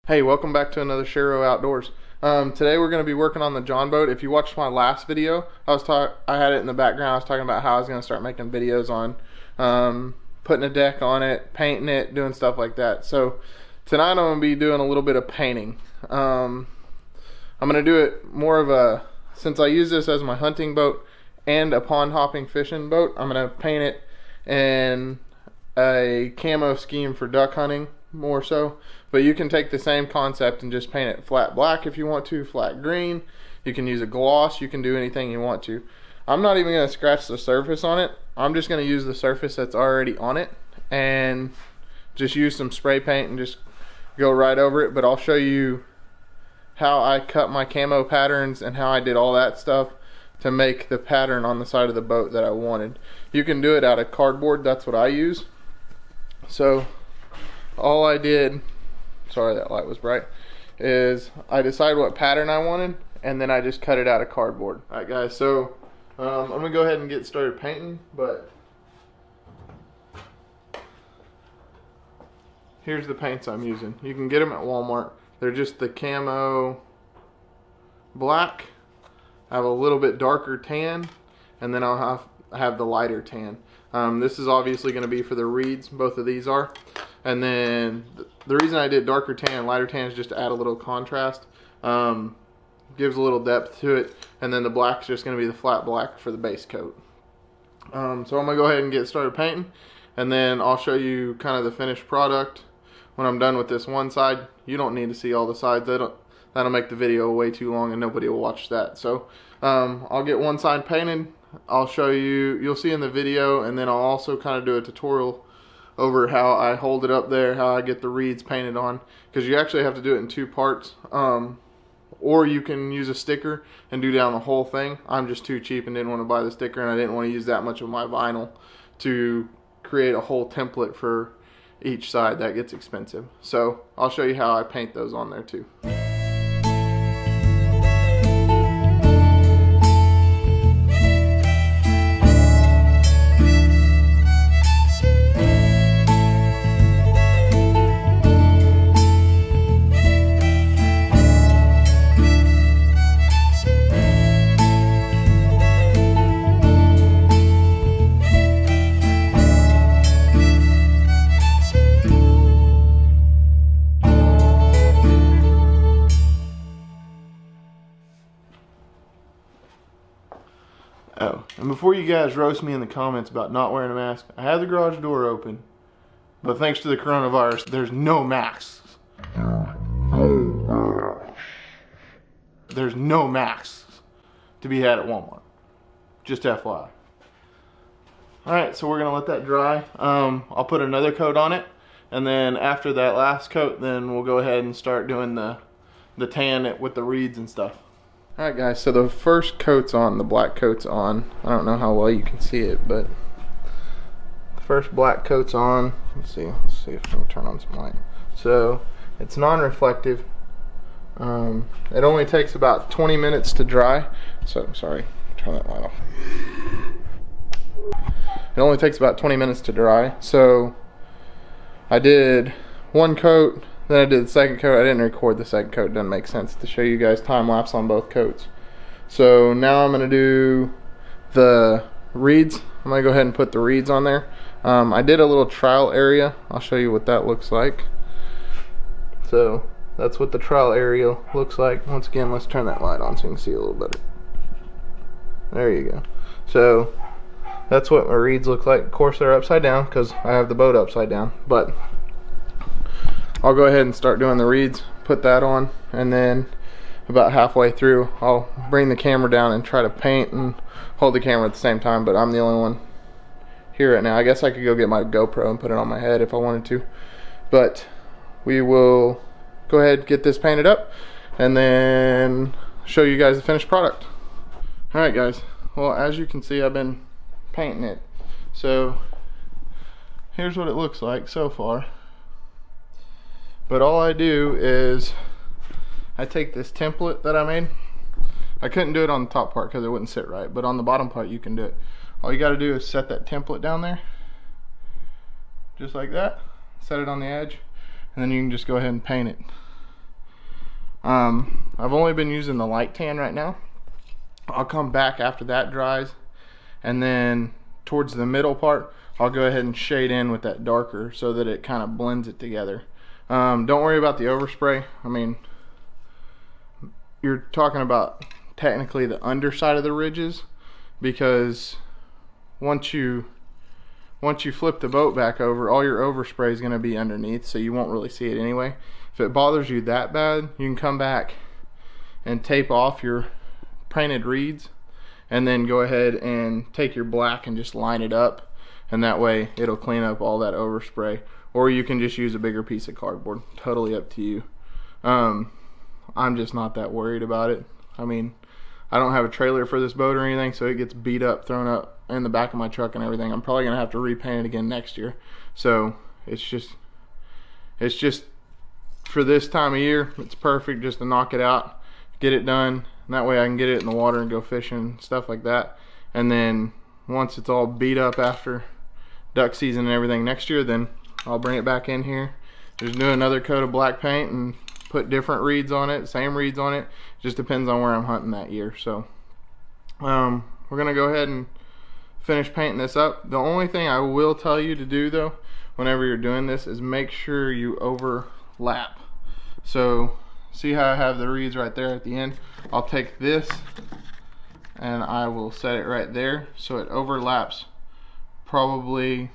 Hey, welcome back to another Shero Outdoors. Today we're going to be working on the John boat. If you watched my last video, I had it in the background. I was talking about how I was going to start making videos on putting a deck on it, painting it, doing stuff like that. So tonight I'm going to be doing a little bit of painting. I'm going to do it more of a, since I use this as my hunting boat and a pond hopping fishing boat, I'm going to paint it in a camo scheme for duck hunting more so. But you can take the same concept and just paint it flat black if you want to, flat green. You can use a gloss, you can do anything you want to. I'm not even going to scratch the surface on it. I'm just going to use the surface that's already on it and just use some spray paint and just go right over it. But I'll show you how I cut my camo patterns and how I did all that stuff to make the pattern on the side of the boat that I wanted. You can do it out of cardboard, that's what I use. So all I did, sorry that light was bright, is I decided what pattern I wanted and then I just cut it out of cardboard. Alright guys, so I'm gonna go ahead and get started painting, but here's the paints I'm using. You can get them at Walmart. They're just the camo black. I have a little bit darker tan, and then I'll have the lighter tan. This is obviously going to be for the reeds, both of these are. And then the reason I did darker tan, lighter tan is just to add a little contrast. Gives a little depth to it. And then the black is just going to be the flat black for the base coat. So I'm going to go ahead and get started painting. And then I'll show you kind of the finished product when I'm done with this one side. You don't need to see all the sides. That'll make the video way too long and nobody will watch that. So I'll get one side painted. I'll show you, you'll see in the video, and then I'll also kind of do a tutorial over how I hold it up there, how I get the reeds painted on, because you actually have to do it in two parts. Or you can use a sticker and do down the whole thing. I'm just too cheap and didn't want to buy the sticker, and I didn't want to use that much of my vinyl to create a whole template for each side. That gets expensive. So I'll show you how I paint those on there too. Oh, and before you guys roast me in the comments about not wearing a mask, I had the garage door open, but thanks to the coronavirus, there's no masks. There's no masks to be had at Walmart. Just FYI. Alright, so we're going to let that dry. I'll put another coat on it, and then after that last coat, then we'll go ahead and start doing the tan with the reeds and stuff. Alright guys, so the first coat's on, the black coat's on. I don't know how well you can see it, but the first black coat's on. Let's see if I can turn on some light. So it's non-reflective. It only takes about 20 minutes to dry. So sorry, turn that light off. It only takes about 20 minutes to dry. So I did one coat. Then I did the second coat. I didn't record the second coat. It doesn't make sense to show you guys time lapse on both coats. So now I'm going to do the reeds. I'm going to go ahead and put the reeds on there. I did a little trial area. I'll show you what that looks like. So that's what the trial area looks like. Once again, let's turn that light on so you can see a little better. There you go. So that's what my reeds look like. Of course they're upside down because I have the boat upside down. But I'll go ahead and start doing the reeds, put that on, and then about halfway through I'll bring the camera down and try to paint and hold the camera at the same time, but I'm the only one here right now. I guess I could go get my GoPro and put it on my head if I wanted to, but we will go ahead and get this painted up and then show you guys the finished product. Alright guys, well as you can see I've been painting it, so here's what it looks like so far. But all I do is I take this template that I made. I couldn't do it on the top part because it wouldn't sit right, but on the bottom part you can do it. All you got to do is set that template down there, just like that. Set it on the edge, and then you can just go ahead and paint it. I've only been using the light tan right now. I'll come back after that dries, and then towards the middle part I'll go ahead and shade in with that darker so that it kind of blends it together. Don't worry about the overspray. I mean, you're talking about technically the underside of the ridges, because once you flip the boat back over, all your overspray is going to be underneath, so you won't really see it anyway. If it bothers you that bad, you can come back and tape off your painted reeds, and then go ahead and take your black and just line it up, and that way it'll clean up all that overspray. Or you can just use a bigger piece of cardboard, totally up to you. I'm just not that worried about it. I mean, I don't have a trailer for this boat or anything, so it gets beat up, thrown up in the back of my truck and everything. I'm probably gonna have to repaint it again next year. So it's just for this time of year, it's perfect just to knock it out, get it done, and that way I can get it in the water and go fishing, stuff like that. And then once it's all beat up after duck season and everything next year, then I'll bring it back in here, just do another coat of black paint and put different reeds on it, same reeds on it. Just depends on where I'm hunting that year. So we're gonna go ahead and finish painting this up. The only thing I will tell you to do though, whenever you're doing this, is make sure you overlap. So see how I have the reeds right there at the end? I'll take this and I will set it right there so it overlaps probably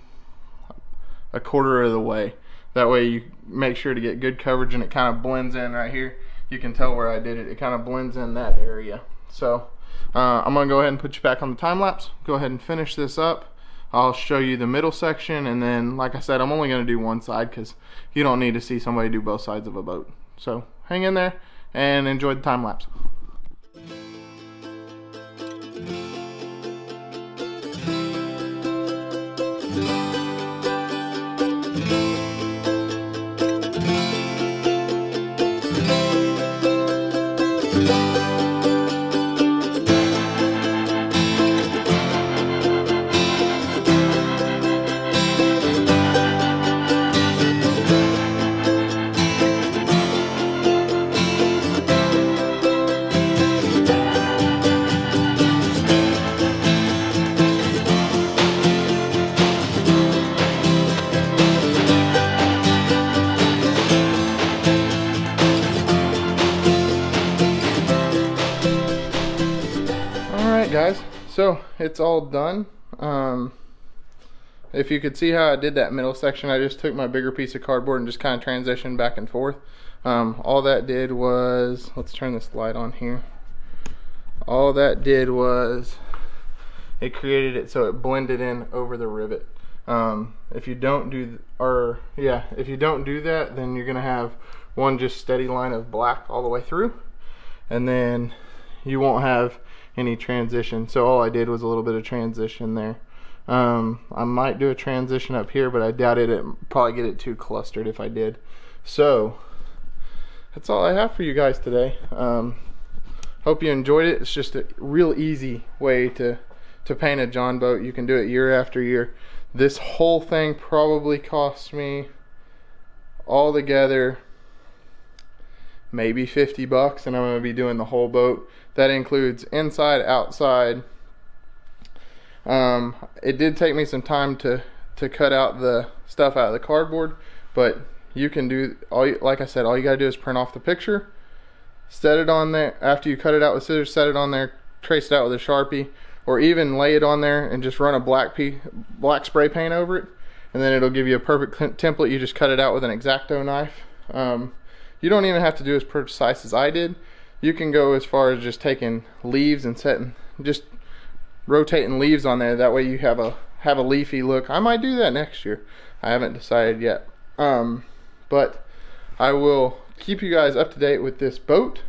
a quarter of the way. That way you make sure to get good coverage, and it kind of blends in right here. You can tell where I did it. It kind of blends in that area. So I'm gonna go ahead and put you back on the time lapse. Go ahead and finish this up. I'll show you the middle section, and then like I said, I'm only gonna do one side because you don't need to see somebody do both sides of a boat. So hang in there and enjoy the time lapse. Guys, so it's all done. If you could see how I did that middle section, I just took my bigger piece of cardboard and just kind of transitioned back and forth. All that did was, let's turn this light on here. All that did was it created it so it blended in over the rivet. If you don't do that, then you're gonna have one just steady line of black all the way through, and then you won't have any transition. So all I did was a little bit of transition there. I might do a transition up here, but I doubt it. It'd probably get it too clustered if I did. So that's all I have for you guys today. Hope you enjoyed it. It's just a real easy way to paint a John boat. You can do it year after year. This whole thing probably cost me all together maybe 50 bucks, and I'm going to be doing the whole boat. That includes inside, outside. It did take me some time to cut out the stuff out of the cardboard, but you can do, like I said, all you got to do is print off the picture, set it on there. After you cut it out with scissors, set it on there, trace it out with a Sharpie, or even lay it on there and just run a black spray paint over it, and then it'll give you a perfect template. You just cut it out with an X-Acto knife. You don't even have to do as precise as I did. You can go as far as just taking leaves and just rotating leaves on there. That way you have a leafy look. I might do that next year. I haven't decided yet. But I will keep you guys up to date with this boat.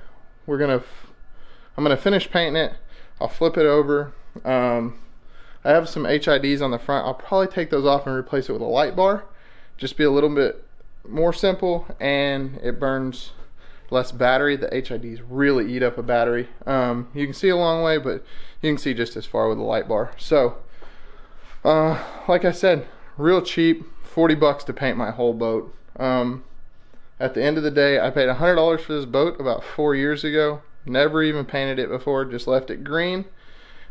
I'm gonna finish painting it. I'll flip it over. I have some HIDs on the front. I'll probably take those off and replace it with a light bar. Just be a little bit more simple, and it burns less battery. The HIDs really eat up a battery. You can see a long way, but you can see just as far with a light bar. So like I said, real cheap, 40 bucks to paint my whole boat. At the end of the day, I paid $100 for this boat about 4 years ago. Never even painted it before, just left it green.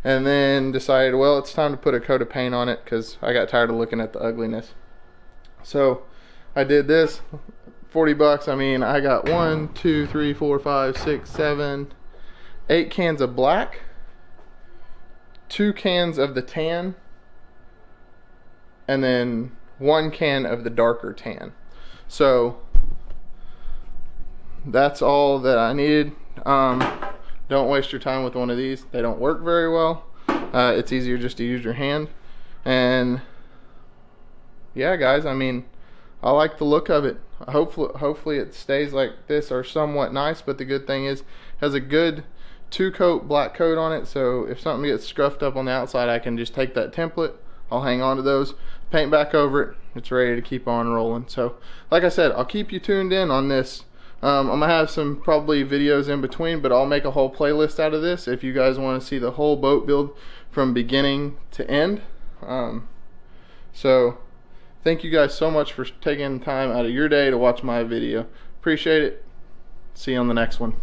And then decided, well, it's time to put a coat of paint on it because I got tired of looking at the ugliness. So I did this, 40 bucks. I mean, I got 1, 2, 3, 4, 5, 6, 7, 8 cans of black, 2 cans of the tan, and then 1 can of the darker tan. So that's all that I needed. Don't waste your time with one of these. They don't work very well. It's easier just to use your hand. And yeah, guys, I mean, I like the look of it. Hopefully it stays like this or somewhat nice, but the good thing is it has a good 2-coat black coat on it, so if something gets scruffed up on the outside, I can just take that template, I'll hang on to those, paint back over it, it's ready to keep on rolling. So like I said, I'll keep you tuned in on this. I'm gonna have some probably videos in between, but I'll make a whole playlist out of this if you guys want to see the whole boat build from beginning to end. So thank you guys so much for taking time out of your day to watch my video. Appreciate it. See you on the next one.